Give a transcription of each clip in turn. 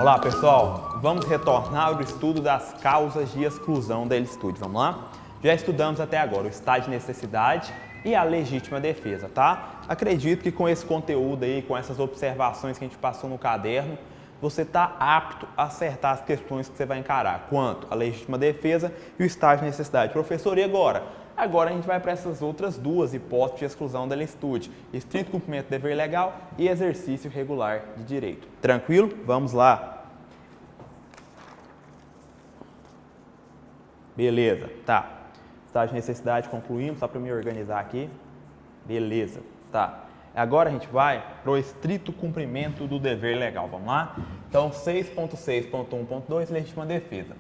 Olá pessoal, vamos retornar ao estudo das causas de exclusão da licitude, vamos lá? Já estudamos até agora o estado de necessidade e a legítima defesa, tá? Acredito que com esse conteúdo aí, com essas observações que a gente passou no caderno, você está apto a acertar as questões que você vai encarar, quanto à legítima defesa e o estado de necessidade. Professor, e agora? Agora a gente vai para essas outras duas hipóteses de exclusão da licitude: estrito cumprimento do dever legal e exercício regular de direito. Tranquilo? Vamos lá. Beleza, tá. Estado de necessidade concluímos, só para me organizar aqui. Beleza, tá. Agora a gente vai para o estrito cumprimento do dever legal, vamos lá? Então 6.6.1.2, legítima defesa.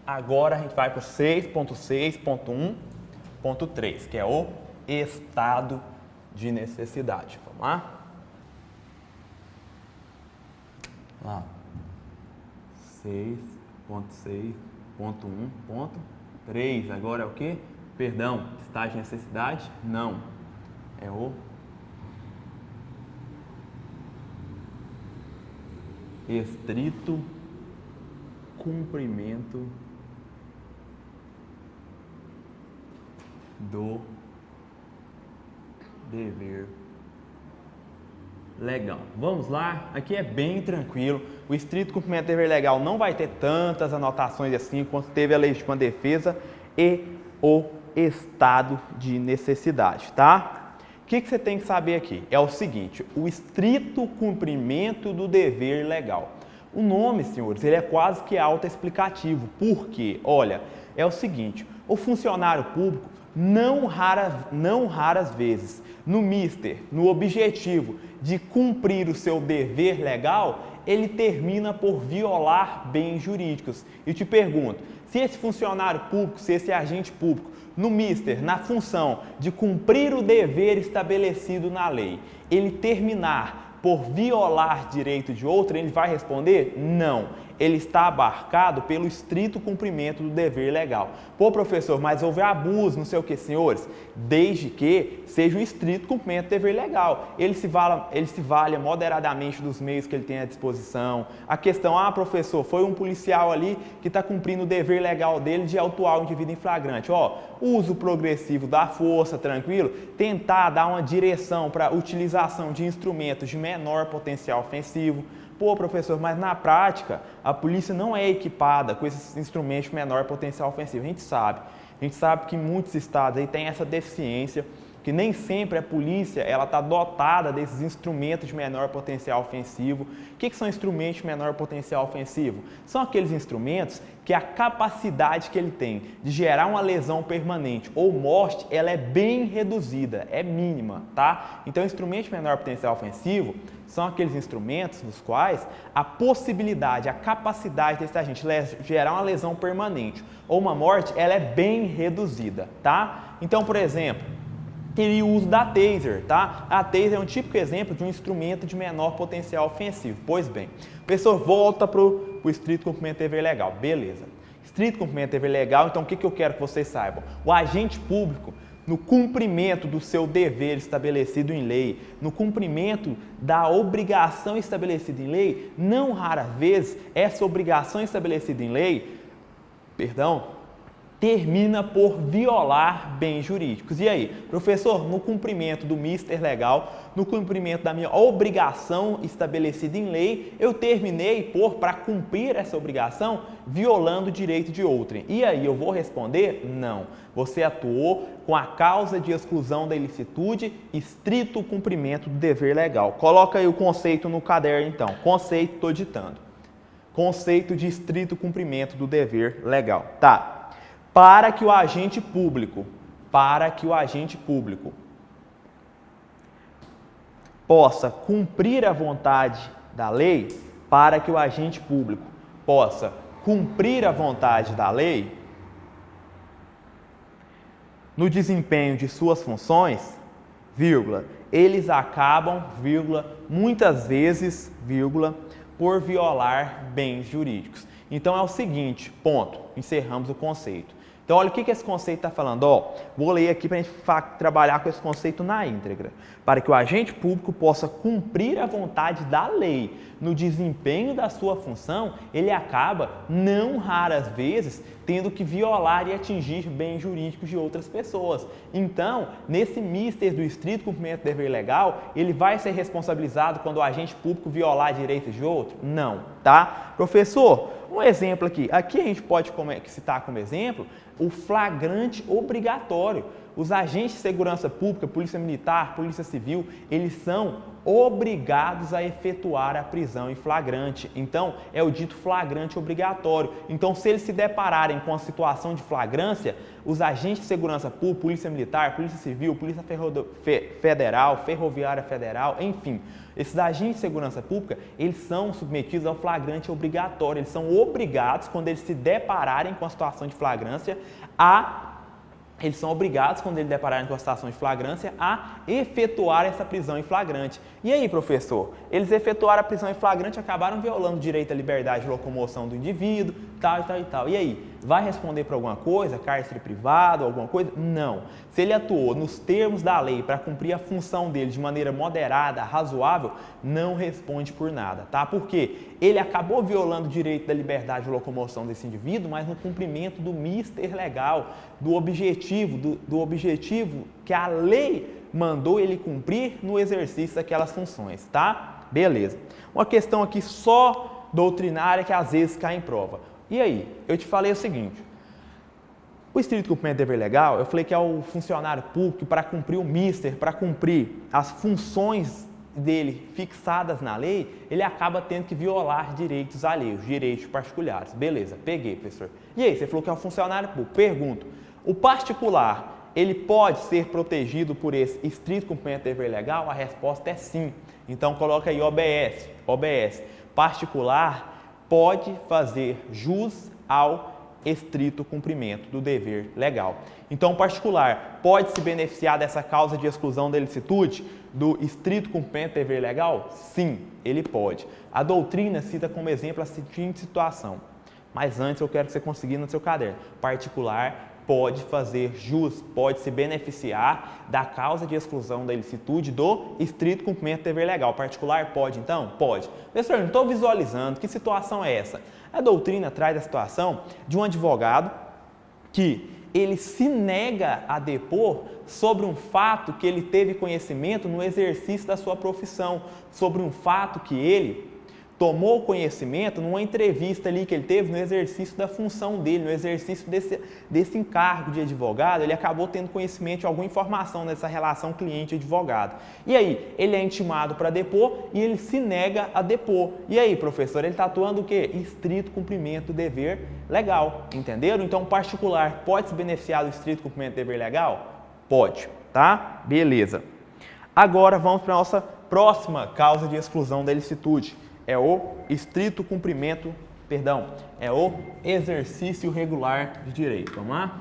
Agora a gente vai para o 6.6.1.3, que é o estado de necessidade. Vamos lá? Lá. 6.6.1.3. Agora é o que? Perdão, estado de necessidade? Não. É o estrito cumprimento do dever legal. Vamos lá, aqui é bem tranquilo. O estrito cumprimento do dever legal não vai ter tantas anotações assim quanto teve a legítima defesa e o estado de necessidade, tá? O que você tem que saber aqui? É o seguinte: o estrito cumprimento do dever legal. O nome, senhores, ele é quase que autoexplicativo. Por quê? Olha, é o seguinte: o funcionário público, não raras vezes, no objetivo de cumprir o seu dever legal, ele termina por violar bens jurídicos. E te pergunto, se esse funcionário público, se esse agente público, na função de cumprir o dever estabelecido na lei, ele terminar por violar direito de outro, ele vai responder? Não. Ele está abarcado pelo estrito cumprimento do dever legal. Pô, professor, mas houve abuso, não sei o que, senhores. Desde que seja o estrito cumprimento do dever legal. Ele se valha moderadamente dos meios que ele tem à disposição. A questão, professor, foi um policial ali que está cumprindo o dever legal dele de autuar o indivíduo em flagrante. Uso progressivo da força, tranquilo. Tentar dar uma direção para a utilização de instrumentos de menor potencial ofensivo. Pô, professor, mas na prática a polícia não é equipada com esses instrumentos de menor potencial ofensivo. A gente sabe que em muitos estados aí tem essa deficiência, que nem sempre a polícia está dotada desses instrumentos de menor potencial ofensivo. O que são instrumentos de menor potencial ofensivo? São aqueles instrumentos que a capacidade que ele tem de gerar uma lesão permanente ou morte, ela é bem reduzida, é mínima, tá? Então, instrumentos de menor potencial ofensivo são aqueles instrumentos nos quais a possibilidade, a capacidade desse agente gerar uma lesão permanente ou uma morte, ela é bem reduzida, tá? Então, por exemplo, teria o uso da taser, tá? A taser é um típico exemplo de um instrumento de menor potencial ofensivo. Pois bem, o professor volta para o estrito cumprimento do dever legal. Beleza. Estrito cumprimento do dever legal, então o que eu quero que vocês saibam? O agente público, no cumprimento do seu dever estabelecido em lei, no cumprimento da obrigação estabelecida em lei, não raras vezes essa obrigação estabelecida em lei, termina por violar bens jurídicos. E aí, professor, no cumprimento do mister legal, no cumprimento da minha obrigação estabelecida em lei, eu terminei para cumprir essa obrigação, violando o direito de outrem. E aí, eu vou responder? Não. Você atuou com a causa de exclusão da ilicitude, estrito cumprimento do dever legal. Coloca aí o conceito no caderno, então. Conceito, estou ditando. Conceito de estrito cumprimento do dever legal. Tá. Para que o agente público possa cumprir a vontade da lei, no desempenho de suas funções, eles acabam, muitas vezes, por violar bens jurídicos. Então é o seguinte, ponto, encerramos o conceito. Então, olha o que esse conceito está falando. Ó, vou ler aqui para a gente trabalhar com esse conceito na íntegra. Para que o agente público possa cumprir a vontade da lei no desempenho da sua função, ele acaba, não raras vezes, tendo que violar e atingir bens jurídicos de outras pessoas. Então, nesse mister do estrito cumprimento do dever legal, ele vai ser responsabilizado quando o agente público violar direitos de outro? Não, tá? Professor, um exemplo aqui. Aqui a gente pode citar como exemplo o flagrante obrigatório. Os agentes de segurança pública, polícia militar, polícia civil, eles são obrigados a efetuar a prisão em flagrante. Então, é o dito flagrante obrigatório. Então, se eles se depararem com a situação de flagrância, os agentes de segurança pública, polícia militar, polícia civil, polícia federal, ferroviária federal, enfim, esses agentes de segurança pública, eles são submetidos ao flagrante obrigatório. Eles são obrigados, quando eles se depararem com a situação de flagrância, eles são obrigados, quando eles depararem com a situação de flagrância, a efetuar essa prisão em flagrante. E aí, professor? Eles efetuaram a prisão em flagrante e acabaram violando o direito à liberdade de locomoção do indivíduo, tal e tal e tal. E aí? Vai responder por alguma coisa? Cárcere privado, alguma coisa? Não. Se ele atuou nos termos da lei para cumprir a função dele de maneira moderada, razoável, não responde por nada, tá? Porque ele acabou violando o direito da liberdade de locomoção desse indivíduo, mas no cumprimento do mister legal, do objetivo que a lei mandou ele cumprir no exercício daquelas funções, tá? Beleza. Uma questão aqui só doutrinária que às vezes cai em prova. E aí, eu te falei o seguinte, o estrito cumprimento do dever legal, eu falei que é o funcionário público para cumprir o mister, para cumprir as funções dele fixadas na lei, ele acaba tendo que violar direitos alheios, direitos particulares. Beleza, peguei, professor. E aí, você falou que é um funcionário público. Pergunto, o particular, ele pode ser protegido por esse estrito cumprimento do dever legal? A resposta é sim. Então, coloca aí OBS. Particular pode fazer jus ao estrito cumprimento do dever legal. Então, o particular pode se beneficiar dessa causa de exclusão da ilicitude do estrito cumprimento do dever legal? Sim, ele pode. A doutrina cita como exemplo a seguinte situação. Mas antes eu quero que você consiga no seu caderno. Particular pode fazer jus, pode se beneficiar da causa de exclusão da ilicitude do estrito cumprimento do dever legal. Particular pode, então? Pode. Professor, não estou visualizando. Que situação é essa? A doutrina traz a situação de um advogado que ele se nega a depor sobre um fato que ele teve conhecimento no exercício da sua profissão, sobre um fato que ele tomou conhecimento numa entrevista ali que ele teve no exercício da função dele, no exercício desse encargo de advogado, ele acabou tendo conhecimento de alguma informação nessa relação cliente-advogado. E aí, ele é intimado para depor e ele se nega a depor. E aí, professor, ele está atuando o quê? Estrito cumprimento do dever legal, entenderam? Então, o particular pode se beneficiar do estrito cumprimento do dever legal? Pode, tá? Beleza. Agora, vamos para a nossa próxima causa de exclusão da ilicitude. É o estrito cumprimento, é o exercício regular de direito. Vamos lá?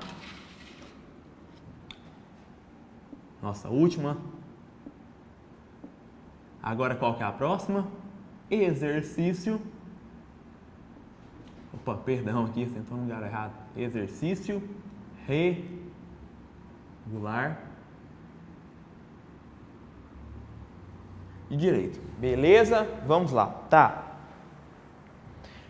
Nossa última. Agora qual que é a próxima? Exercício. Opa, perdão aqui, você entrou no lugar errado. Exercício regular de direito. Beleza? Vamos lá. Tá.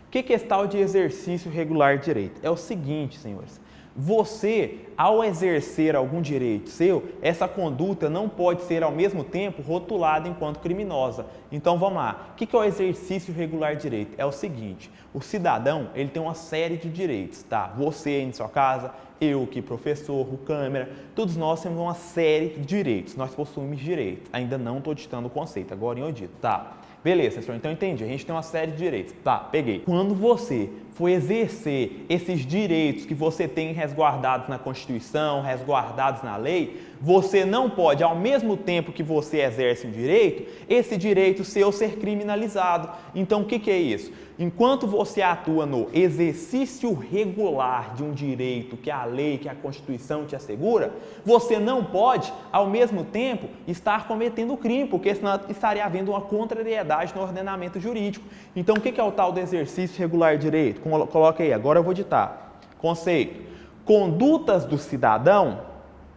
O que é esse tal de exercício regular de direito? É o seguinte, senhores. Você, ao exercer algum direito seu, essa conduta não pode ser ao mesmo tempo rotulada enquanto criminosa. Então vamos lá. O que é o exercício regular de direito? É o seguinte, o cidadão ele tem uma série de direitos, tá? Você aí em sua casa, eu aqui, professor, o câmera, todos nós temos uma série de direitos. Nós possuímos direitos. Ainda não estou ditando o conceito, agora eu dito, tá? Beleza, professor, então entendi. A gente tem uma série de direitos. Tá, peguei. Quando você for exercer esses direitos que você tem resguardados na Constituição, resguardados na lei, você não pode, ao mesmo tempo que você exerce um direito, esse direito seu ser criminalizado. Então, o que é isso? Enquanto você atua no exercício regular de um direito que a lei, que a Constituição te assegura, você não pode, ao mesmo tempo, estar cometendo crime, porque senão estaria havendo uma contrariedade no ordenamento jurídico. Então, o que é o tal do exercício regular de direito? Coloca aí, agora eu vou ditar. Conceito. condutas do cidadão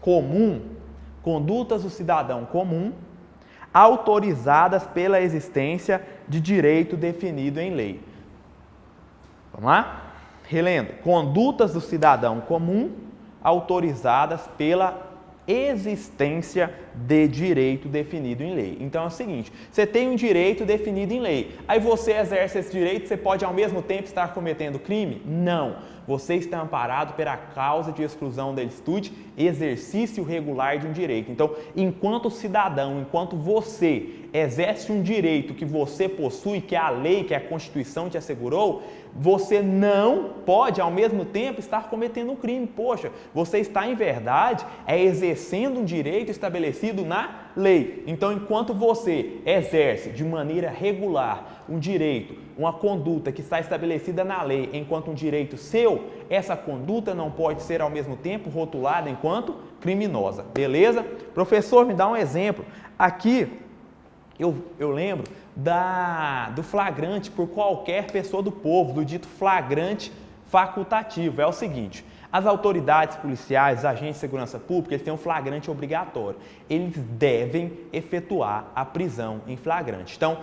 comum, autorizadas pela existência de direito definido em lei. Vamos lá? Relendo. Condutas do cidadão comum autorizadas pela existência de direito definido em lei. Então é o seguinte, você tem um direito definido em lei, aí você exerce esse direito, você pode ao mesmo tempo estar cometendo crime? Não. Você está amparado pela causa de exclusão da licitude, exercício regular de um direito. Então, enquanto cidadão, enquanto você exerce um direito que você possui, que é a lei, que a Constituição te assegurou, você não pode, ao mesmo tempo, estar cometendo um crime. Poxa, você está, em verdade, exercendo um direito estabelecido na lei. Então, enquanto você exerce de maneira regular um direito, uma conduta que está estabelecida na lei enquanto um direito seu, essa conduta não pode ser, ao mesmo tempo, rotulada enquanto criminosa. Beleza? Professor, me dá um exemplo. Aqui, eu lembro do flagrante por qualquer pessoa do povo, do dito flagrante facultativo. É o seguinte, as autoridades policiais, os agentes de segurança pública, eles têm um flagrante obrigatório. Eles devem efetuar a prisão em flagrante. Então,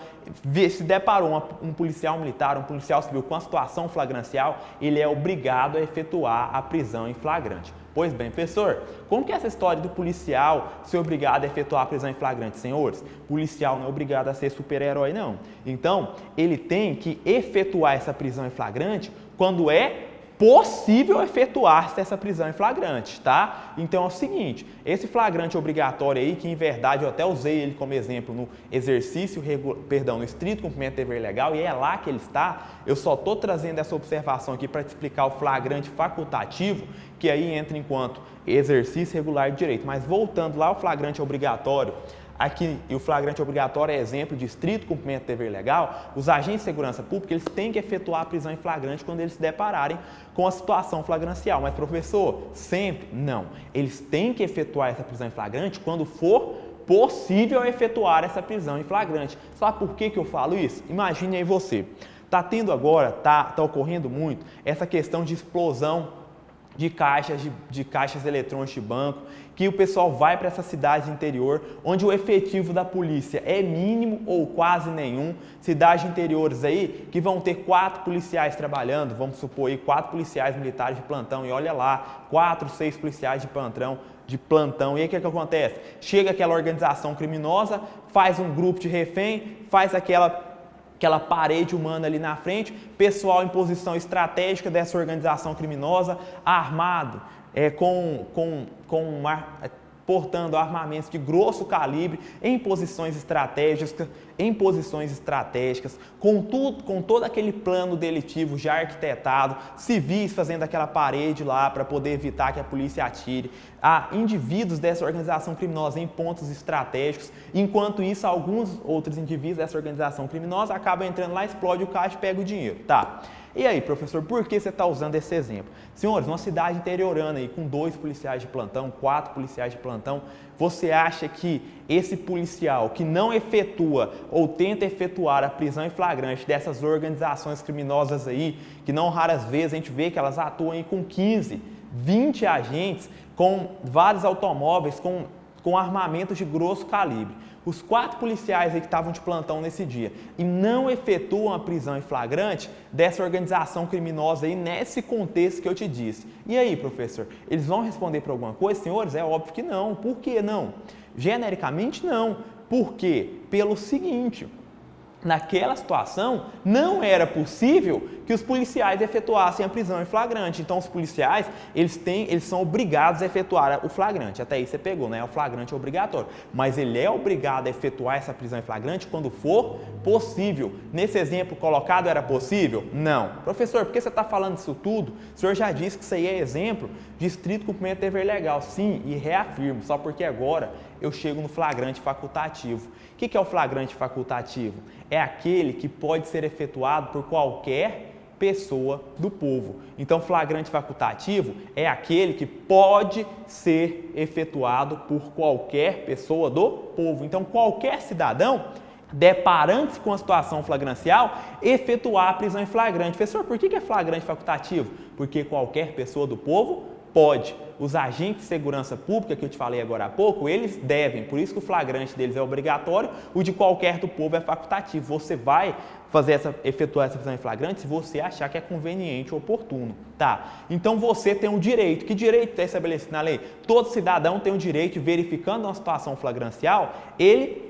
se deparou um policial militar, um policial civil com a situação flagrancial, ele é obrigado a efetuar a prisão em flagrante. Pois bem, professor, como que é essa história do policial ser obrigado a efetuar a prisão em flagrante, senhores? O policial não é obrigado a ser super-herói, não. Então, ele tem que efetuar essa prisão em flagrante quando é possível efetuar-se essa prisão em flagrante, tá? Então é o seguinte, esse flagrante obrigatório aí, que em verdade eu até usei ele como exemplo no no estrito cumprimento do dever legal, e é lá que ele está, eu só estou trazendo essa observação aqui para te explicar o flagrante facultativo, que aí entra enquanto exercício regular de direito. Mas voltando lá ao flagrante obrigatório, aqui, e o flagrante obrigatório é exemplo de estrito cumprimento do dever legal, os agentes de segurança pública, eles têm que efetuar a prisão em flagrante quando eles se depararem com a situação flagrancial. Mas, professor, sempre? Não. Eles têm que efetuar essa prisão em flagrante quando for possível efetuar essa prisão em flagrante. Sabe por que eu falo isso? Imagine aí você, está tendo agora, está ocorrendo muito, essa questão de explosão de caixas eletrônicos de banco, que o pessoal vai para essa cidade de interior, onde o efetivo da polícia é mínimo ou quase nenhum. Cidades interiores aí que vão ter 4 policiais trabalhando, vamos supor aí 4 policiais militares de plantão, e olha lá, 4, 6 policiais de plantão. E aí o que acontece? Chega aquela organização criminosa, faz um grupo de refém, faz aquela parede humana ali na frente, pessoal em posição estratégica dessa organização criminosa, armado, portando armamentos de grosso calibre, em posições estratégicas, com todo aquele plano delitivo já arquitetado, civis fazendo aquela parede lá para poder evitar que a polícia atire, a indivíduos dessa organização criminosa em pontos estratégicos. Enquanto isso, alguns outros indivíduos dessa organização criminosa acabam entrando lá, explode o caixa e pega o dinheiro. Tá. E aí, professor, por que você está usando esse exemplo? Senhores, uma cidade interiorana aí com 2 policiais de plantão, 4 policiais de plantão, você acha que esse policial que não efetua ou tenta efetuar a prisão em flagrante dessas organizações criminosas aí, que não raras vezes a gente vê que elas atuam aí com 15, 20 agentes, com vários automóveis, com armamentos de grosso calibre. Os 4 policiais aí que estavam de plantão nesse dia e não efetuam a prisão em flagrante dessa organização criminosa aí nesse contexto que eu te disse. E aí, professor, eles vão responder por alguma coisa? Senhores, é óbvio que não. Por que não? Genericamente não. Por quê? Pelo seguinte, naquela situação não era possível que os policiais efetuassem a prisão em flagrante. Então, os policiais, eles são obrigados a efetuar o flagrante. Até aí você pegou, né? O flagrante é obrigatório. Mas ele é obrigado a efetuar essa prisão em flagrante quando for possível. Nesse exemplo colocado, era possível? Não. Professor, por que você está falando isso tudo? O senhor já disse que isso aí é exemplo de estrito cumprimento do dever legal. Sim, e reafirmo, só porque agora eu chego no flagrante facultativo. O que é o flagrante facultativo? É aquele que pode ser efetuado por qualquer pessoa do povo. Então, flagrante facultativo é aquele que pode ser efetuado por qualquer pessoa do povo. Então, qualquer cidadão, deparando-se com a situação flagrancial, efetuar a prisão em flagrante. Professor, por que é flagrante facultativo? Porque qualquer pessoa do povo Pode. Os agentes de segurança pública, que eu te falei agora há pouco, eles devem, por isso que o flagrante deles é obrigatório, o de qualquer do povo é facultativo. Você vai efetuar essa prisão em flagrante se você achar que é conveniente ou oportuno, tá? Então você tem um direito. Que direito está estabelecido na lei? Todo cidadão tem o direito de, verificando uma situação flagrancial, ele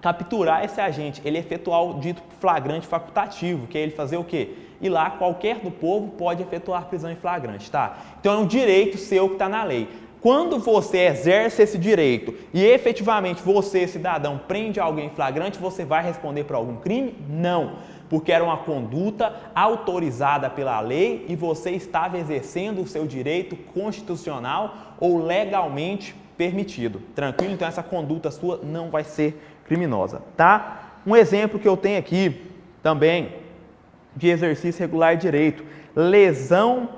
capturar esse agente, ele efetuar o dito flagrante facultativo, que é ele fazer o quê? E lá qualquer do povo pode efetuar prisão em flagrante, tá? Então é um direito seu que está na lei. Quando você exerce esse direito e efetivamente você, cidadão, prende alguém em flagrante, você vai responder por algum crime? Não, porque era uma conduta autorizada pela lei e você estava exercendo o seu direito constitucional ou legalmente permitido. Tranquilo? Então essa conduta sua não vai ser criminosa, tá? Um exemplo que eu tenho aqui também de exercício regular de direito, lesão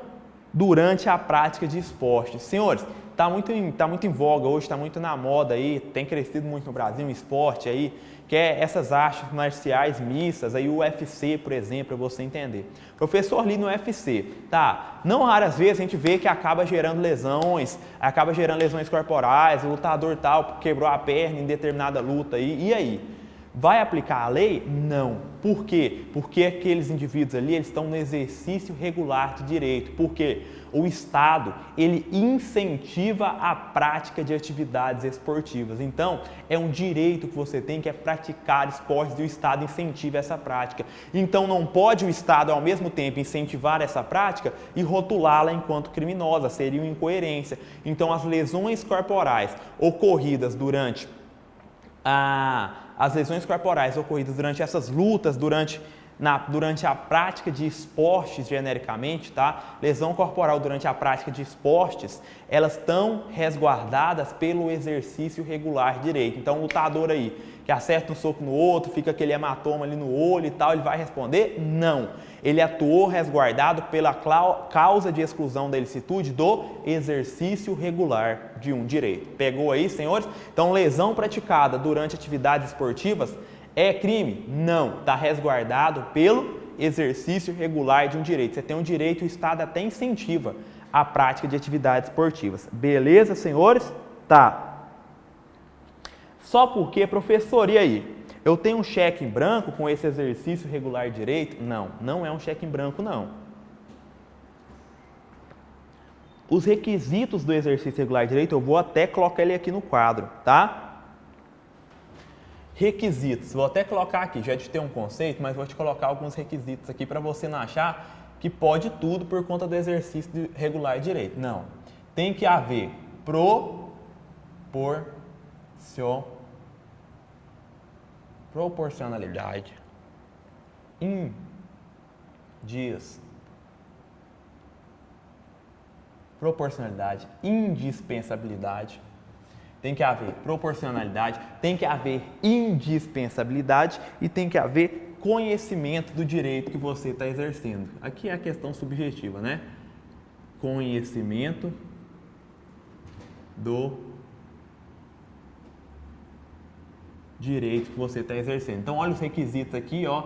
durante a prática de esporte. Senhores, tá muito em voga hoje, está muito na moda aí, tem crescido muito no Brasil um esporte aí, que é essas artes marciais mistas, aí o UFC, por exemplo, para você entender. Professor ali no UFC, tá? Não raras vezes a gente vê que acaba gerando lesões corporais, o lutador tal quebrou a perna em determinada luta aí, e aí? Vai aplicar a lei? Não. Por quê? Porque aqueles indivíduos ali, eles estão no exercício regular de direito. Por quê? O Estado, ele incentiva a prática de atividades esportivas. Então, é um direito que você tem, que é praticar esportes, e o Estado incentiva essa prática. Então, não pode o Estado, ao mesmo tempo, incentivar essa prática e rotulá-la enquanto criminosa. Seria uma incoerência. Então, as lesões corporais ocorridas durante essas lutas, durante a prática de esportes genericamente, tá? Lesão corporal durante a prática de esportes, elas estão resguardadas pelo exercício regular de direito. Então, o lutador aí, que acerta um soco no outro, fica aquele hematoma ali no olho e tal, ele vai responder? Não. Ele atuou resguardado pela causa de exclusão da ilicitude do exercício regular de um direito. Pegou aí, senhores? Então, lesão praticada durante atividades esportivas é crime? Não. Está resguardado pelo exercício regular de um direito. Você tem um direito, o Estado até incentiva a prática de atividades esportivas. Beleza, senhores? Tá. Só porque, professor, e aí? Eu tenho um cheque em branco com esse exercício regular de direito? Não, não é um cheque em branco, não. Os requisitos do exercício regular de direito, eu vou até colocar ele aqui no quadro, tá? Requisitos, vou até colocar aqui, já te ter um conceito, mas vou te colocar alguns requisitos aqui para você não achar que pode tudo por conta do exercício regular de direito. Não, tem que haver proporcionalidade, indispensabilidade, tem que haver proporcionalidade, tem que haver indispensabilidade e tem que haver conhecimento do direito que você está exercendo. Aqui é a questão subjetiva, né? Conhecimento do direito que você está exercendo. Então, olha os requisitos aqui, ó,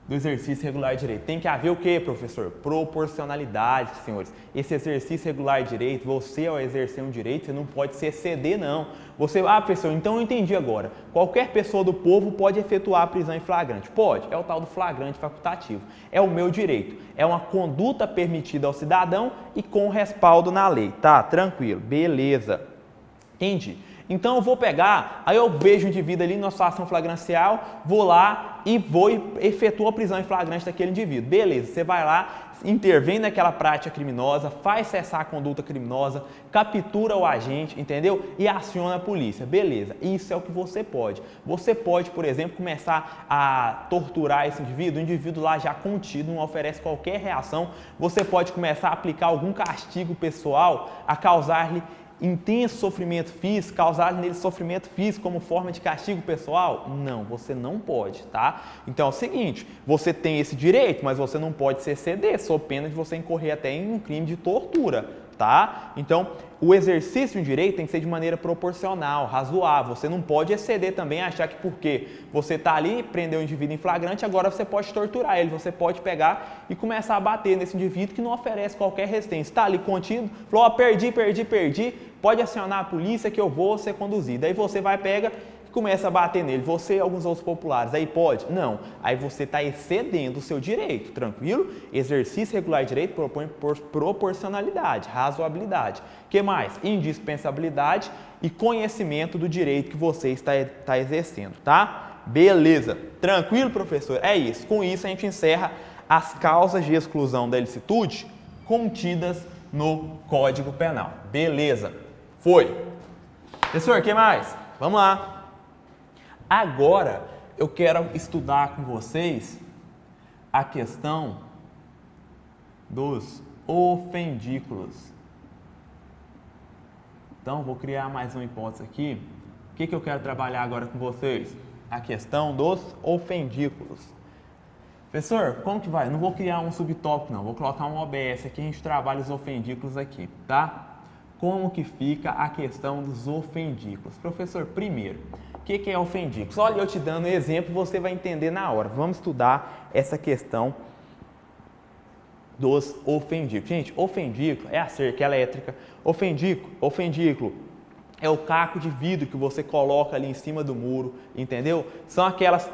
do exercício regular de direito. Tem que haver o quê, professor? Proporcionalidade, senhores. Esse exercício regular de direito, você ao exercer um direito, você não pode se exceder, não. Você, professor, então eu entendi agora. Qualquer pessoa do povo pode efetuar a prisão em flagrante? Pode. É o tal do flagrante facultativo. É o meu direito. É uma conduta permitida ao cidadão e com respaldo na lei. Tá? Tranquilo. Beleza. Entendi. Então eu vou pegar, aí eu vejo o indivíduo ali numa situação flagrancial, vou lá e efetuo a prisão em flagrante daquele indivíduo. Beleza, você vai lá, intervém naquela prática criminosa, faz cessar a conduta criminosa, captura o agente, entendeu? E aciona a polícia. Beleza, isso é o que você pode. Você pode, por exemplo, começar a torturar esse indivíduo, o indivíduo lá já contido, não oferece qualquer reação. Você pode começar a aplicar algum castigo pessoal, a causar-lhe intenso sofrimento físico, causar nele sofrimento físico como forma de castigo pessoal? Não, você não pode, tá? Então é o seguinte, você tem esse direito, mas você não pode se exceder, sob pena de você incorrer até em um crime de tortura, tá? Então, o exercício de um direito tem que ser de maneira proporcional, razoável. Você não pode exceder também, achar que porque você está ali, prendeu o indivíduo em flagrante, agora você pode torturar ele, você pode pegar e começar a bater nesse indivíduo que não oferece qualquer resistência. Está ali contido, falou, ó, perdi, pode acionar a polícia que eu vou ser conduzido. Aí você vai, pega e começa a bater nele, você e alguns outros populares. Aí pode? Não. Aí você está excedendo o seu direito, tranquilo? Exercício regular de direito propõe proporcionalidade, razoabilidade. O que mais? Indispensabilidade e conhecimento do direito que você está exercendo, tá? Beleza. Tranquilo, professor? É isso. Com isso, a gente encerra as causas de exclusão da ilicitude contidas no Código Penal. Beleza. Foi. Professor, o que mais? Vamos lá. Agora, eu quero estudar com vocês a questão dos ofendículos. Então, vou criar mais uma hipótese aqui. O que eu quero trabalhar agora com vocês? A questão dos ofendículos. Professor, como que vai? Não vou criar um subtópico, não. Vou colocar um OBS aqui, a gente trabalha os ofendículos aqui, tá? Como que fica a questão dos ofendículos? Professor, primeiro, o que é ofendículos? Olha, eu te dando um exemplo, você vai entender na hora. Vamos estudar essa questão dos ofendículos. Gente, ofendículo é a cerca elétrica. Ofendículo é o caco de vidro que você coloca ali em cima do muro, entendeu? São aquelas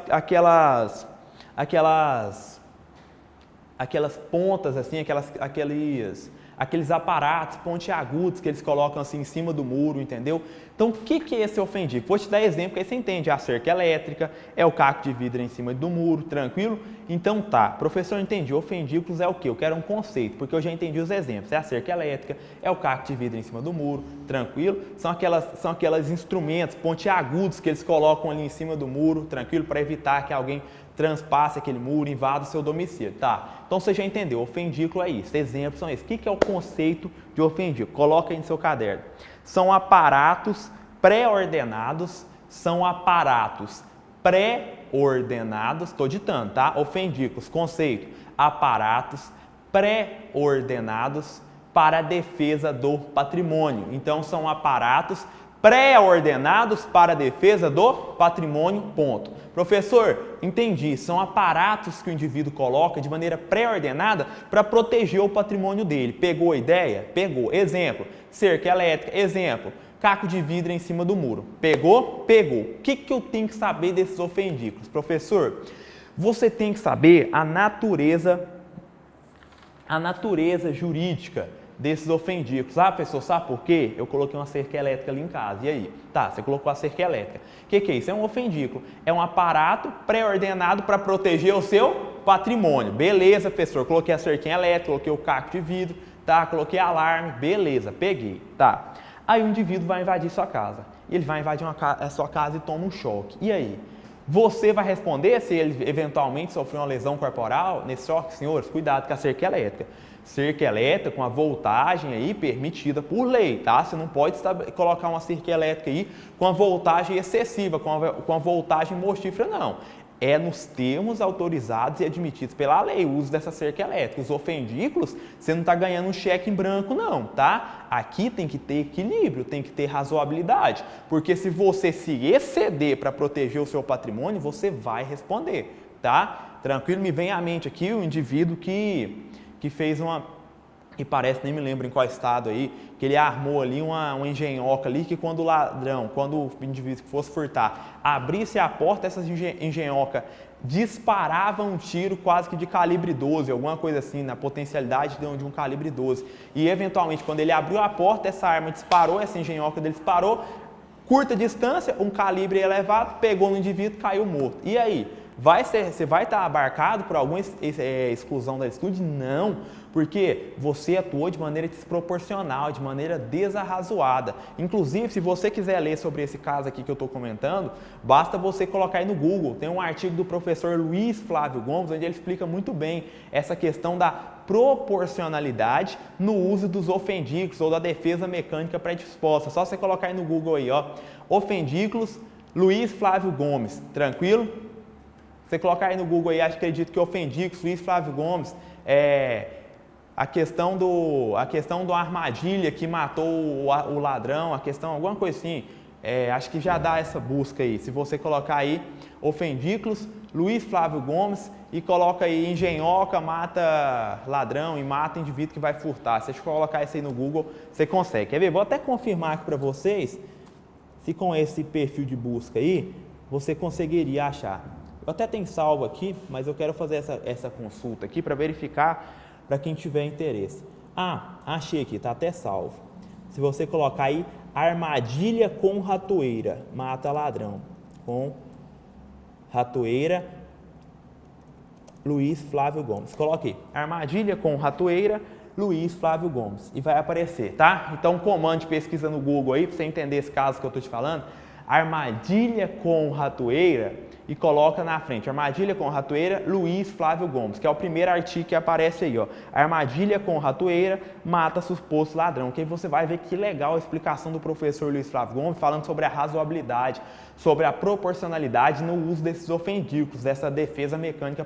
pontas assim, aqueles aparatos pontiagudos que eles colocam assim em cima do muro, entendeu? Então, o que é esse ofendículo? Vou te dar exemplo que aí você entende. A cerca elétrica, é o caco de vidro em cima do muro, tranquilo? Então tá, professor, entendi. Ofendículos é o quê? Eu quero um conceito, porque eu já entendi os exemplos. É a cerca elétrica, é o caco de vidro em cima do muro, tranquilo? São aqueles instrumentos pontiagudos que eles colocam ali em cima do muro, tranquilo? Para evitar que alguém transpasse aquele muro, invada o seu domicílio, tá? Então você já entendeu, ofendículo é isso, exemplos são esses. O que é o conceito de ofendículo? Coloca aí no seu caderno. São aparatos pré-ordenados, estou ditando, tá? Ofendículos, conceito, aparatos pré-ordenados para a defesa do patrimônio. Então são aparatos pré-ordenados para a defesa do patrimônio, ponto. Professor, entendi, são aparatos que o indivíduo coloca de maneira pré-ordenada para proteger o patrimônio dele. Pegou a ideia? Pegou. Exemplo, cerca elétrica. Exemplo, caco de vidro em cima do muro. Pegou? Pegou. O que eu tenho que saber desses ofendículos? Professor, você tem que saber a natureza jurídica desses ofendículos. Ah, professor, sabe por quê? Eu coloquei uma cerca elétrica ali em casa. E aí? Tá, você colocou a cerca elétrica. O que é isso? É um ofendículo. É um aparato pré-ordenado para proteger o seu patrimônio. Beleza, professor. Coloquei a cerquinha elétrica, coloquei o caco de vidro, tá? Coloquei alarme. Beleza, peguei. Tá. Aí o indivíduo vai invadir sua casa. Ele vai invadir a sua casa e toma um choque. E aí? Você vai responder se ele eventualmente sofreu uma lesão corporal nesse choque? Senhores, cuidado com a cerca elétrica. Cerca elétrica com a voltagem aí permitida por lei, tá? Você não pode colocar uma cerca elétrica aí com a voltagem excessiva, com a voltagem mortífera, não. É nos termos autorizados e admitidos pela lei o uso dessa cerca elétrica. Os ofendículos, você não está ganhando um cheque em branco, não, tá? Aqui tem que ter equilíbrio, tem que ter razoabilidade, porque se você se exceder para proteger o seu patrimônio, você vai responder, tá? Tranquilo? Me vem à mente aqui o indivíduo que fez que parece, nem me lembro em qual estado aí, que ele armou ali uma engenhoca ali, que quando o indivíduo que fosse furtar, abrisse a porta, essa engenhoca disparava um tiro quase que de calibre 12, alguma coisa assim, na potencialidade de um calibre 12. E eventualmente, quando ele abriu a porta, essa arma disparou, essa engenhoca dele disparou, curta distância, um calibre elevado, pegou no indivíduo, caiu morto. E aí? Você vai estar abarcado por alguma exclusão da ilicitude? Não, porque você atuou de maneira desproporcional, de maneira desarrazoada. Inclusive, se você quiser ler sobre esse caso aqui que eu estou comentando, basta você colocar aí no Google. Tem um artigo do professor Luiz Flávio Gomes, onde ele explica muito bem essa questão da proporcionalidade no uso dos ofendículos ou da defesa mecânica predisposta. Só você colocar aí no Google aí, ó, ofendículos, Luiz Flávio Gomes, tranquilo? Você colocar aí no Google aí, acredito que ofendículos, Luiz Flávio Gomes, a questão do armadilha que matou o ladrão, a questão, alguma coisa assim, acho que já dá essa busca aí. Se você colocar aí ofendículos, Luiz Flávio Gomes e coloca aí engenhoca, mata ladrão e mata indivíduo que vai furtar. Se você colocar isso aí no Google, você consegue. Quer ver? Vou até confirmar aqui para vocês se com esse perfil de busca aí, você conseguiria achar. Eu até tenho salvo aqui, mas eu quero fazer essa consulta aqui para verificar para quem tiver interesse. Ah, achei aqui, tá até salvo. Se você colocar aí, armadilha com ratoeira, mata ladrão. Com ratoeira, Luiz Flávio Gomes. Coloquei, armadilha com ratoeira, Luiz Flávio Gomes. E vai aparecer, tá? Então, comande pesquisa no Google aí, para você entender esse caso que eu tô te falando. Armadilha com ratoeira e coloca na frente, armadilha com ratoeira, Luiz Flávio Gomes, que é o primeiro artigo que aparece aí, ó. Armadilha com ratoeira, mata suposto ladrão. Que aí você vai ver que legal a explicação do professor Luiz Flávio Gomes, falando sobre a razoabilidade, sobre a proporcionalidade no uso desses ofendículos, dessa defesa mecânica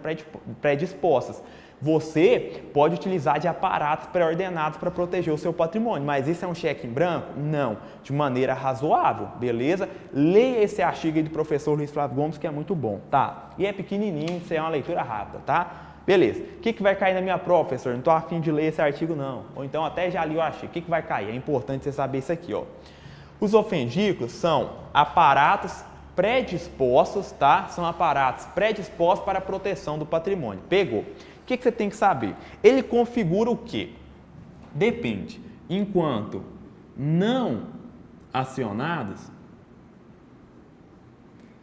predispostas. Você pode utilizar de aparatos pré-ordenados para proteger o seu patrimônio, mas isso é um cheque em branco? Não, de maneira razoável, beleza? Leia esse artigo aí do professor Luiz Flávio Gomes, que é muito bom, tá? E é pequenininho, isso é uma leitura rápida, tá? Beleza, o que vai cair na minha prova, professor? Não estou afim de ler esse artigo, não. Ou então até já li o artigo, o que vai cair? É importante você saber isso aqui, ó. Os ofendículos são aparatos predispostos, tá? São aparatos predispostos para a proteção do patrimônio. Pegou. O que você tem que saber? Ele configura o quê? Depende. Enquanto não acionados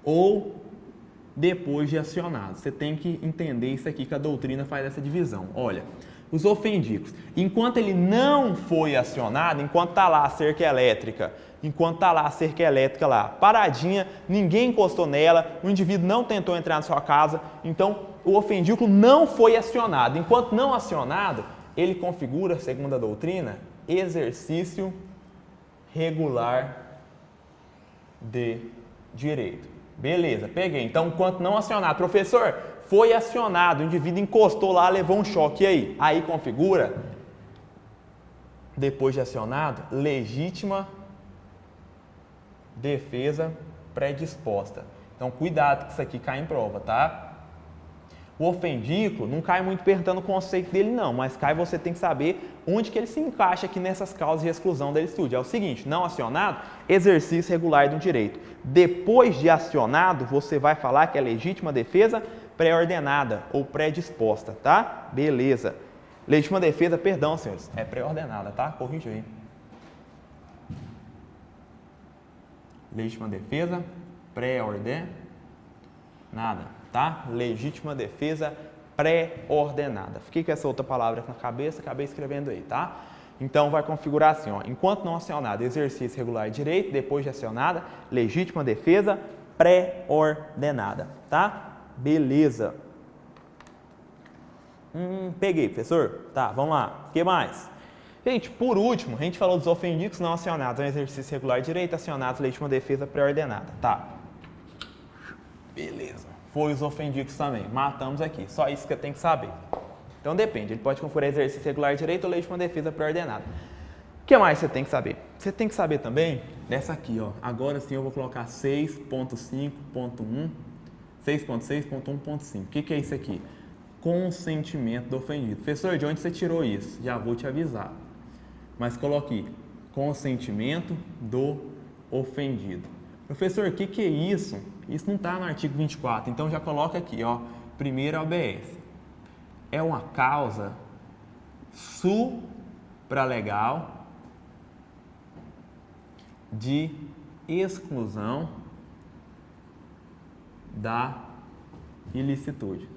ou depois de acionados. Você tem que entender isso aqui, que a doutrina faz essa divisão. Olha, os ofendículos, enquanto ele não foi acionado, enquanto está lá a cerca elétrica, paradinha, ninguém encostou nela, o indivíduo não tentou entrar na sua casa, então o ofendículo não foi acionado. Enquanto não acionado, ele configura, segundo a doutrina, exercício regular de direito. Beleza, peguei. Então, enquanto não acionado, professor, foi acionado, o indivíduo encostou lá, levou um choque, e aí? Aí configura, depois de acionado, legítima defesa predisposta. Então, cuidado que isso aqui cai em prova, tá? O ofendículo não cai muito perguntando o conceito dele, não, mas cai você tem que saber onde que ele se encaixa aqui nessas causas de exclusão da estude. É o seguinte, não acionado, exercício regular do direito. Depois de acionado, você vai falar que é legítima defesa pré-ordenada ou predisposta, tá? Beleza. Legítima defesa, perdão, senhores, é pré-ordenada, tá? Corrige aí. Legítima defesa pré-ordenada, tá? Legítima defesa pré-ordenada. Fiquei com essa outra palavra na cabeça, acabei escrevendo aí, tá? Então, vai configurar assim, ó. Enquanto não acionada, exercício regular de direito, depois de acionada, legítima defesa pré-ordenada, tá? Beleza. Peguei, professor. Tá, vamos lá. O que mais? Gente, por último, a gente falou dos ofendículos não acionados, exercício regular de direito, acionados, legítima defesa pré-ordenada, tá? Beleza. Foi os ofendículos também. Matamos aqui. Só isso que eu tenho que saber. Então depende. Ele pode configurar exercício regular de direito ou legítima defesa pré-ordenada. O que mais você tem que saber? Você tem que saber também dessa aqui, ó. Agora sim eu vou colocar 6.5.1, 6.6.1.5. O que é isso aqui? Consentimento do ofendido. Professor, de onde você tirou isso? Já vou te avisar. Mas coloque consentimento do ofendido. Professor, o que é isso? Isso não está no artigo 24, então já coloca aqui, ó, primeiro OBS. É uma causa supralegal de exclusão da ilicitude.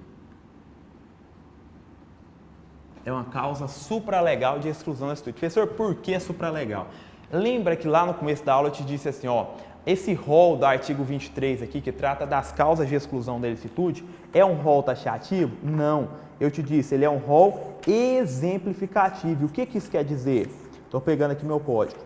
É uma causa supralegal de exclusão da ilicitude. Professor, por que supralegal? Lembra que lá no começo da aula eu te disse assim, ó, esse rol do artigo 23 aqui, que trata das causas de exclusão da ilicitude, é um rol taxativo? Não. Eu te disse, ele é um rol exemplificativo. E o que isso quer dizer? Estou pegando aqui meu código.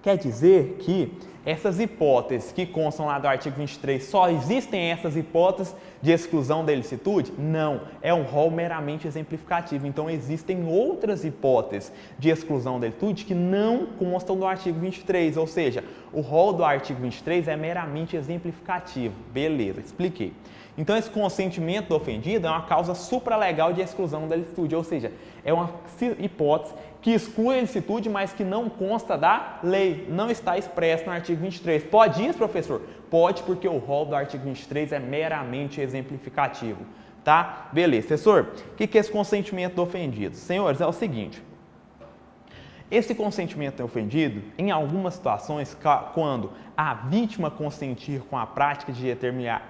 Quer dizer que essas hipóteses que constam lá do artigo 23, só existem essas hipóteses de exclusão da ilicitude? Não, é um rol meramente exemplificativo. Então, existem outras hipóteses de exclusão da ilicitude que não constam do artigo 23, ou seja, o rol do artigo 23 é meramente exemplificativo. Beleza, expliquei. Então, esse consentimento do ofendido é uma causa supralegal de exclusão da ilicitude, ou seja, é uma hipótese que exclui a ilicitude, mas que não consta da lei, não está expresso no artigo 23. Pode isso, professor? Pode, porque o rol do artigo 23 é meramente exemplificativo, tá? Beleza, professor, o que é esse consentimento do ofendido? Senhores, é o seguinte, esse consentimento é ofendido em algumas situações quando a vítima consentir com a prática de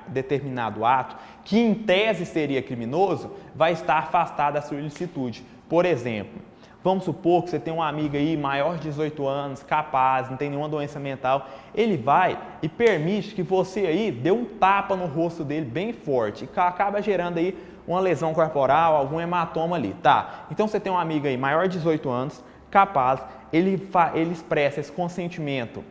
determinado ato, que em tese seria criminoso, vai estar afastada da sua ilicitude. Por exemplo, vamos supor que você tem um amigo aí maior de 18 anos, capaz, não tem nenhuma doença mental, ele vai e permite que você aí dê um tapa no rosto dele bem forte e acaba gerando aí uma lesão corporal, algum hematoma ali, tá? Então você tem um amigo aí maior de 18 anos, capaz, ele expressa esse consentimento,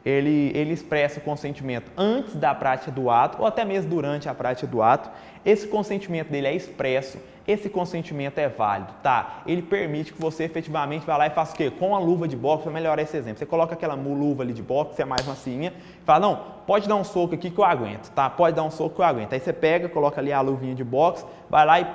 ele expressa o consentimento antes da prática do ato ou até mesmo durante a prática do ato. Esse consentimento dele é expresso, esse consentimento é válido, tá? Ele permite que você efetivamente vá lá e faça o quê? Com a luva de boxe, para melhorar esse exemplo. Você coloca aquela luva ali de boxe, que é mais massinha, e fala, não, pode dar um soco aqui que eu aguento, tá? Pode dar um soco que eu aguento. Aí você pega, coloca ali a luvinha de boxe, vai lá e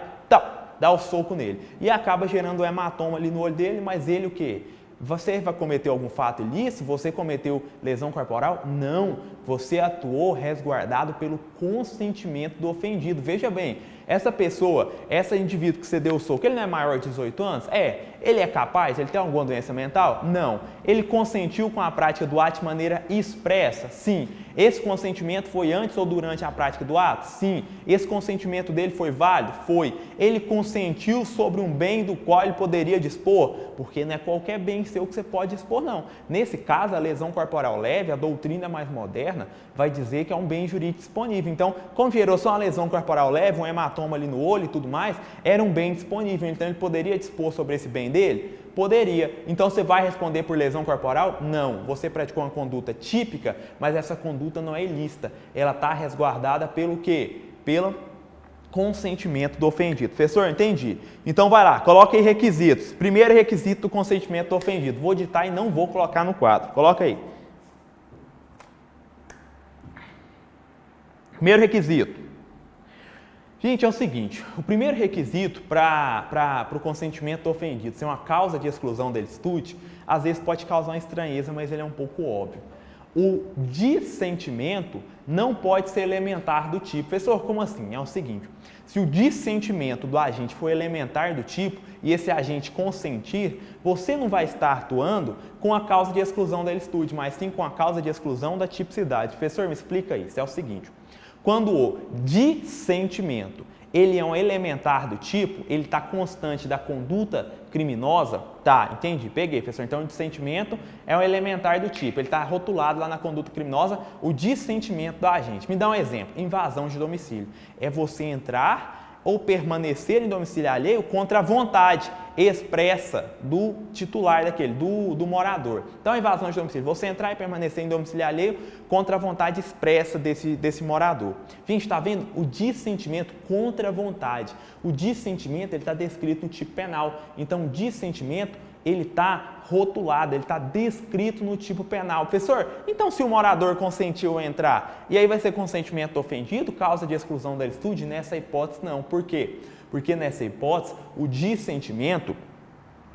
dá o soco nele. E acaba gerando um hematoma ali no olho dele, mas ele o quê? Você vai cometer algum fato ilícito? Você cometeu lesão corporal? Não. Você atuou resguardado pelo consentimento do ofendido. Veja bem, essa pessoa, esse indivíduo que você deu o soco, ele não é maior de 18 anos? É. Ele é capaz? Ele tem alguma doença mental? Não. Ele consentiu com a prática do ato de maneira expressa? Sim. Esse consentimento foi antes ou durante a prática do ato? Sim. Esse consentimento dele foi válido? Foi. Ele consentiu sobre um bem do qual ele poderia dispor? Porque não é qualquer bem seu que você pode dispor, não. Nesse caso, a lesão corporal leve, a doutrina mais moderna, vai dizer que é um bem jurídico disponível. Então, como gerou só uma lesão corporal leve, um hematoma ali no olho e tudo mais, era um bem disponível. Então, ele poderia dispor sobre esse bem dele? Poderia. Então, você vai responder por lesão corporal? Não. Você praticou uma conduta típica, mas essa conduta não é ilícita. Ela está resguardada pelo quê? Pelo consentimento do ofendido. Professor, entendi. Então, vai lá, coloca aí requisitos. Primeiro requisito do consentimento do ofendido. Vou ditar e não vou colocar no quadro. Coloca aí. Primeiro requisito. Gente, é o seguinte, o primeiro requisito para o consentimento do ofendido ser uma causa de exclusão da ilicitude, às vezes pode causar uma estranheza, mas ele é um pouco óbvio. O dissentimento não pode ser elementar do tipo. Professor, como assim? É o seguinte, se o dissentimento do agente for elementar do tipo e esse agente consentir, você não vai estar atuando com a causa de exclusão da ilicitude, mas sim com a causa de exclusão da tipicidade. Professor, me explica isso. É o seguinte, quando o dissentimento ele é um elementar do tipo, ele está constante da conduta criminosa, tá, entendi, peguei, professor. Então, o dissentimento é um elementar do tipo, ele está rotulado lá na conduta criminosa, o dissentimento do agente. Me dá um exemplo, invasão de domicílio. É você entrar ou permanecer em domicílio alheio contra a vontade expressa do titular daquele, do morador. Então, a invasão de domicílio, você entrar e permanecer em domicílio alheio contra a vontade expressa desse morador. Gente, está vendo? O dissentimento contra a vontade. O dissentimento está descrito no tipo penal. Então, o dissentimento ele está rotulado, ele está descrito no tipo penal. Professor, então se o morador consentiu a entrar, e aí vai ser consentimento do ofendido, causa de exclusão da ilicitude? Nessa hipótese não. Por quê? Porque nessa hipótese, o dissentimento,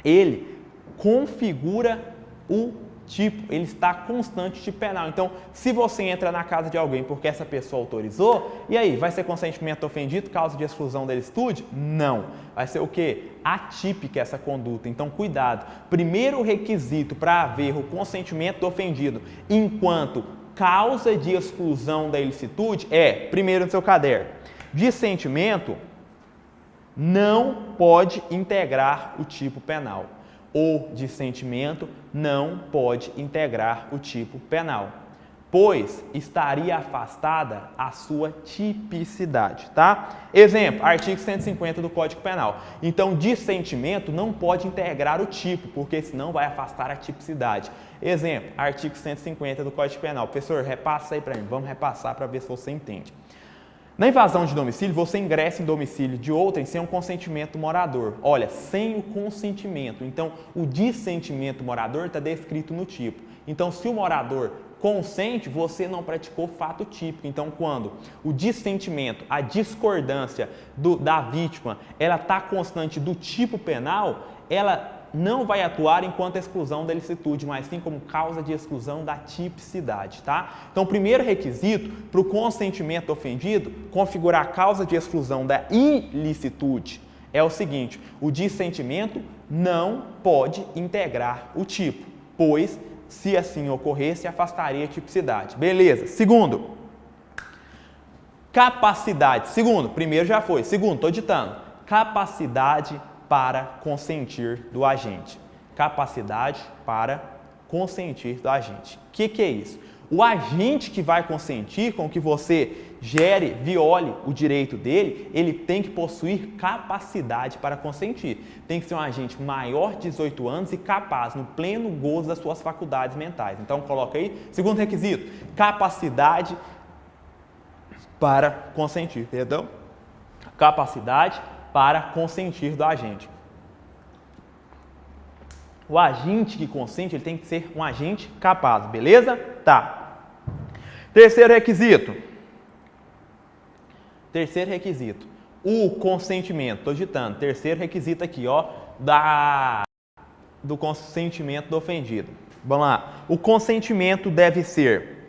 ele configura o tipo, ele está constante tipo penal. Então, se você entra na casa de alguém porque essa pessoa autorizou, e aí, vai ser consentimento ofendido, causa de exclusão da ilicitude? Não. Vai ser o quê? Atípica essa conduta. Então, cuidado. Primeiro requisito para haver o consentimento do ofendido enquanto causa de exclusão da ilicitude é, primeiro no seu caderno, dissentimento não pode integrar o tipo penal. O dissentimento não pode integrar o tipo penal. pois estaria afastada a sua tipicidade, tá? Exemplo, artigo 150 do Código Penal. Então, dissentimento não pode integrar o tipo, porque senão vai afastar a tipicidade. Exemplo, artigo 150 do Código Penal. Professor, repassa aí para mim, vamos repassar para ver se você entende. Na invasão de domicílio, você ingressa em domicílio de outrem sem o consentimento do morador. Olha, sem o consentimento. Então, o dissentimento do morador está descrito no tipo. Então, se o morador consente, você não praticou fato típico. Então, quando o dissentimento, a discordância da vítima, ela está constante do tipo penal, ela não vai atuar enquanto exclusão da ilicitude, mas sim como causa de exclusão da tipicidade, tá? Então, o primeiro requisito para o consentimento ofendido configurar a causa de exclusão da ilicitude é o seguinte: o dissentimento não pode integrar o tipo, pois, se assim ocorresse, afastaria a tipicidade. Beleza. Segundo, capacidade. Segundo, primeiro já foi. Segundo, estou ditando. Capacidade para consentir do agente. Capacidade para consentir do agente. O que é isso? O agente que vai consentir com que você viole o direito dele, ele tem que possuir capacidade para consentir. Tem que ser um agente maior de 18 anos e capaz, no pleno gozo das suas faculdades mentais. Então, coloca aí. Segundo requisito, capacidade para consentir, perdão? Capacidade para consentir do agente. O agente que consente, ele tem que ser um agente capaz, beleza? Tá. Terceiro requisito. Terceiro requisito. O consentimento. Estou digitando. Terceiro requisito aqui, ó, do consentimento do ofendido. Vamos lá. O consentimento deve ser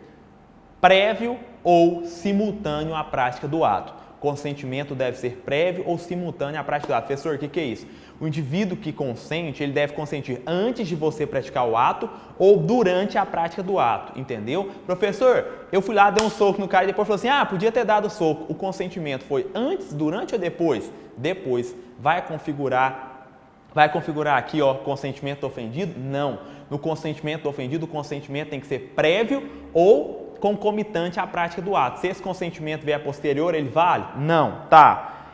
prévio ou simultâneo à prática do ato. Consentimento deve ser prévio ou simultâneo à prática do ato. Professor, o que é isso? O indivíduo que consente, ele deve consentir antes de você praticar o ato ou durante a prática do ato, entendeu? Professor, eu fui lá, dei um soco no cara e depois falou assim, podia ter dado o soco. O consentimento foi antes, durante ou depois? Depois. Vai configurar aqui, ó, consentimento do ofendido? Não. No consentimento do ofendido, o consentimento tem que ser prévio ou concomitante à prática do ato. Se esse consentimento vier posterior, ele vale? Não. Tá.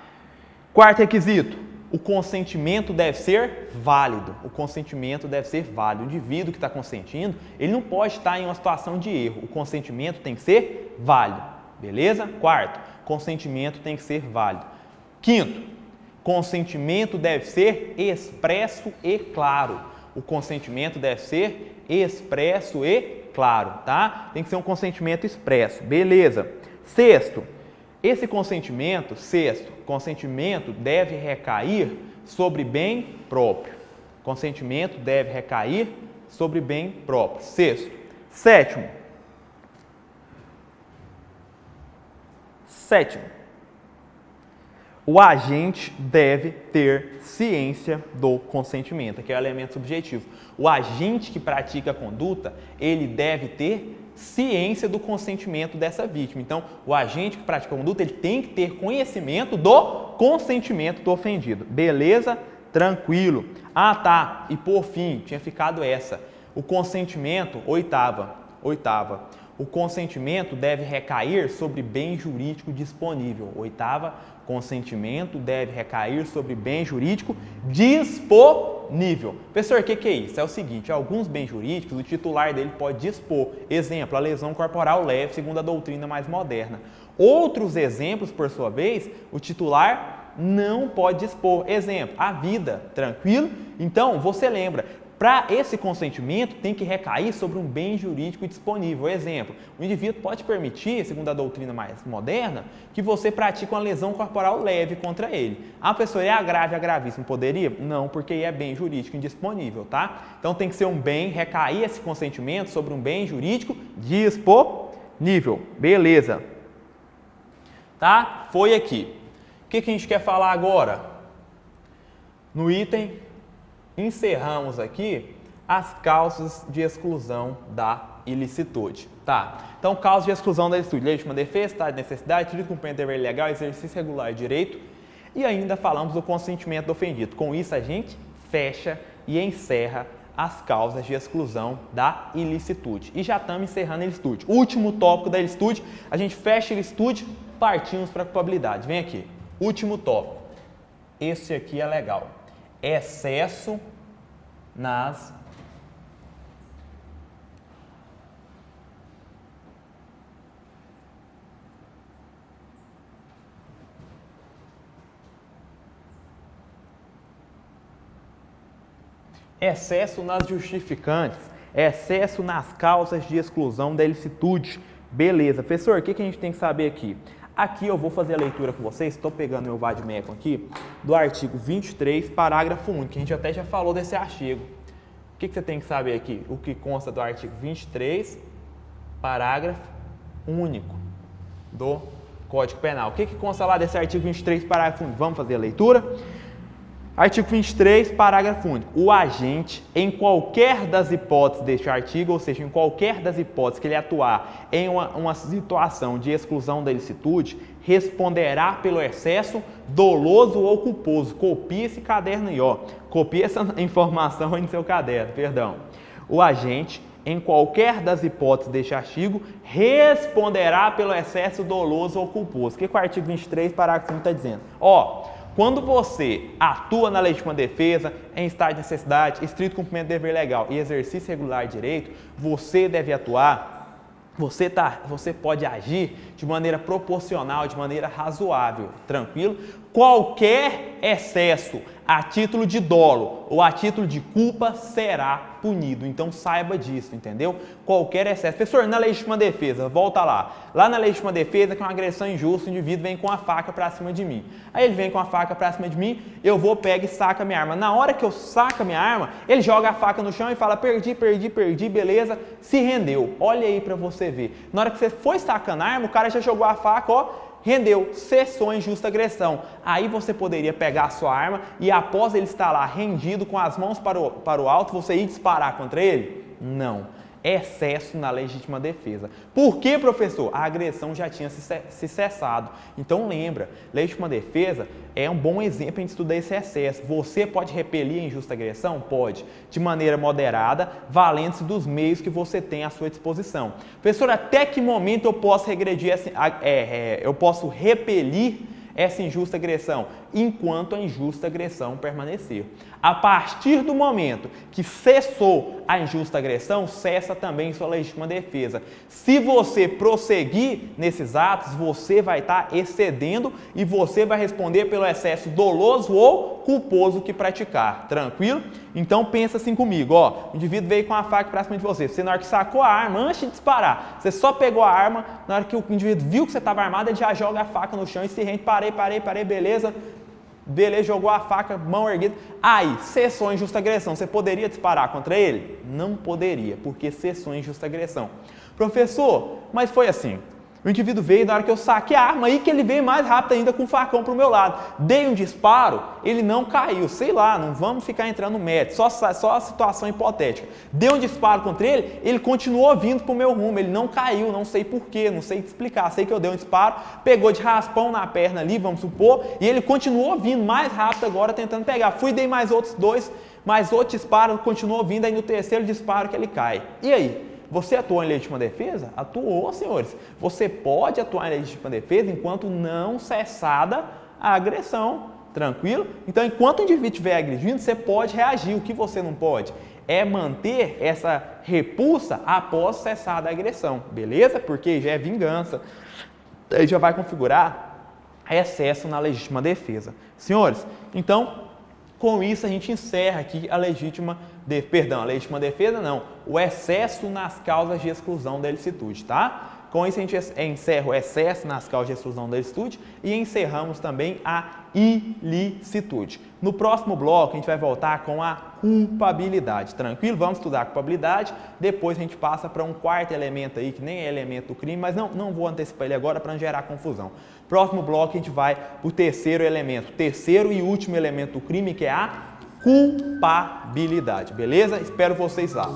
Quarto requisito. O consentimento deve ser válido. O consentimento deve ser válido. O indivíduo que está consentindo, ele não pode estar em uma situação de erro. O consentimento tem que ser válido. Beleza? Quarto. Consentimento tem que ser válido. Quinto. Consentimento deve ser expresso e claro. O consentimento deve ser expresso e claro, tá? Tem que ser um consentimento expresso. Beleza. Sexto, consentimento deve recair sobre bem próprio. Consentimento deve recair sobre bem próprio. Sexto. Sétimo. O agente deve ter ciência do consentimento, que é o elemento subjetivo. O agente que pratica a conduta, ele deve ter ciência do consentimento dessa vítima. Então, o agente que pratica a conduta, ele tem que ter conhecimento do consentimento do ofendido. Beleza? Tranquilo. Ah, tá. E por fim, tinha ficado essa. O consentimento, oitava. O consentimento deve recair sobre bem jurídico disponível. Oitava, consentimento deve recair sobre bem jurídico disponível. Professor, o que é isso? É o seguinte, alguns bens jurídicos, o titular dele pode dispor. Exemplo, a lesão corporal leve, segundo a doutrina mais moderna. Outros exemplos, por sua vez, o titular não pode dispor. Exemplo, a vida, tranquilo? Então, você lembra, para esse consentimento tem que recair sobre um bem jurídico disponível. Exemplo, o indivíduo pode permitir, segundo a doutrina mais moderna, que você pratique uma lesão corporal leve contra ele. A pessoa é grave, é gravíssimo, poderia? Não, porque é bem jurídico indisponível, tá? Então tem que ser um bem, recair esse consentimento sobre um bem jurídico disponível. Beleza. Tá? Foi aqui. O que a gente quer falar agora? No item, encerramos aqui as causas de exclusão da ilicitude. Tá? Então, causas de exclusão da ilicitude: legítima defesa, estado de necessidade, direito de cumprimento de dever legal, exercício regular de direito, e ainda falamos do consentimento do ofendido. Com isso, a gente fecha e encerra as causas de exclusão da ilicitude. E já estamos encerrando a ilicitude. Último tópico da ilicitude, a gente fecha a ilicitude, partimos para a culpabilidade. Vem aqui, último tópico. Esse aqui é legal. Excesso nas excesso nas justificantes, excesso nas causas de exclusão da ilicitude. Beleza. Professor, o que a gente tem que saber aqui? Aqui eu vou fazer a leitura com vocês, estou pegando meu vade-mecum aqui, do artigo 23, parágrafo único, que a gente até já falou desse artigo. O que você tem que saber aqui? O que consta do artigo 23, parágrafo único do Código Penal. O que consta lá desse artigo 23, parágrafo único? Vamos fazer a leitura? Artigo 23, parágrafo único. O agente, em qualquer das hipóteses deste artigo, ou seja, em qualquer das hipóteses que ele atuar em uma situação de exclusão da ilicitude, responderá pelo excesso doloso ou culposo. Copie esse caderno aí, ó. Copie essa informação aí no seu caderno, perdão. O agente, em qualquer das hipóteses deste artigo, responderá pelo excesso doloso ou culposo. O que o artigo 23, parágrafo único está dizendo? Ó, quando você atua na legítima defesa, em estado de necessidade, estrito cumprimento do dever legal e exercício regular de direito, você deve atuar, você pode agir de maneira proporcional, de maneira razoável, tranquilo? Qualquer excesso a título de dolo ou a título de culpa será punido. Então saiba disso, entendeu? Qualquer excesso. Professor, na legítima defesa, volta lá. Lá na legítima defesa, que é uma agressão injusta, o indivíduo vem com a faca pra cima de mim. Aí ele vem com a faca pra cima de mim, eu vou, pego e saco a minha arma. Na hora que eu saco a minha arma, ele joga a faca no chão e fala, perdi, beleza, se rendeu. Olha aí pra você ver. Na hora que você foi sacando a arma, o cara já jogou a faca, ó, rendeu, cessou a injusta agressão. Aí você poderia pegar a sua arma e após ele estar lá rendido com as mãos para o alto, você ir disparar contra ele? Não. Excesso na legítima defesa. Por que, professor? A agressão já tinha se cessado. Então lembra, legítima defesa é um bom exemplo para a gente estudar esse excesso. Você pode repelir a injusta agressão? Pode. De maneira moderada, valendo-se dos meios que você tem à sua disposição. Professor, até que momento eu posso regredir, eu posso repelir essa injusta agressão? Enquanto a injusta agressão permanecer. A partir do momento que cessou a injusta agressão, cessa também sua legítima defesa. Se você prosseguir nesses atos, você vai estar excedendo e você vai responder pelo excesso doloso ou culposo que praticar. Tranquilo? Então pensa assim comigo, ó. O indivíduo veio com a faca pra cima de você. Você, na hora que sacou a arma, antes de disparar, você só pegou a arma, na hora que o indivíduo viu que você estava armado, ele já joga a faca no chão e se rende. Parei, beleza? Beleza, jogou a faca, mão erguida. Aí, cessou a injusta agressão. Você poderia disparar contra ele? Não poderia, porque cessou a injusta agressão. Professor, mas foi assim. O indivíduo veio, na hora que eu saquei a arma, aí que ele veio mais rápido ainda com o facão para o meu lado. Dei um disparo, ele não caiu. Sei lá, não vamos ficar entrando no mérito, só a situação hipotética. Dei um disparo contra ele, ele continuou vindo para o meu rumo, ele não caiu, não sei porquê, não sei te explicar. Sei que eu dei um disparo, pegou de raspão na perna ali, vamos supor, e ele continuou vindo mais rápido agora, tentando pegar. Fui, dei mais outros dois, mais outro disparo, continuou vindo, aí no terceiro disparo que ele cai. E aí? Você atuou em legítima defesa? Atuou, senhores. Você pode atuar em legítima defesa enquanto não cessada a agressão. Tranquilo? Então, enquanto o indivíduo estiver agredindo, você pode reagir. O que você não pode é manter essa repulsa após cessada a agressão. Beleza? Porque já é vingança. Aí já vai configurar excesso na legítima defesa. Senhores, então, com isso a gente encerra aqui a legítima defesa não, o excesso nas causas de exclusão da ilicitude, tá? Com isso a gente encerra o excesso nas causas de exclusão da ilicitude e encerramos também a ilicitude. No próximo bloco a gente vai voltar com a culpabilidade, tranquilo? Vamos estudar a culpabilidade, depois a gente passa para um quarto elemento aí, que nem é elemento do crime, mas não vou antecipar ele agora para não gerar confusão. Próximo bloco a gente vai para o terceiro elemento, terceiro e último elemento do crime, que é a culpabilidade, beleza? Espero vocês lá.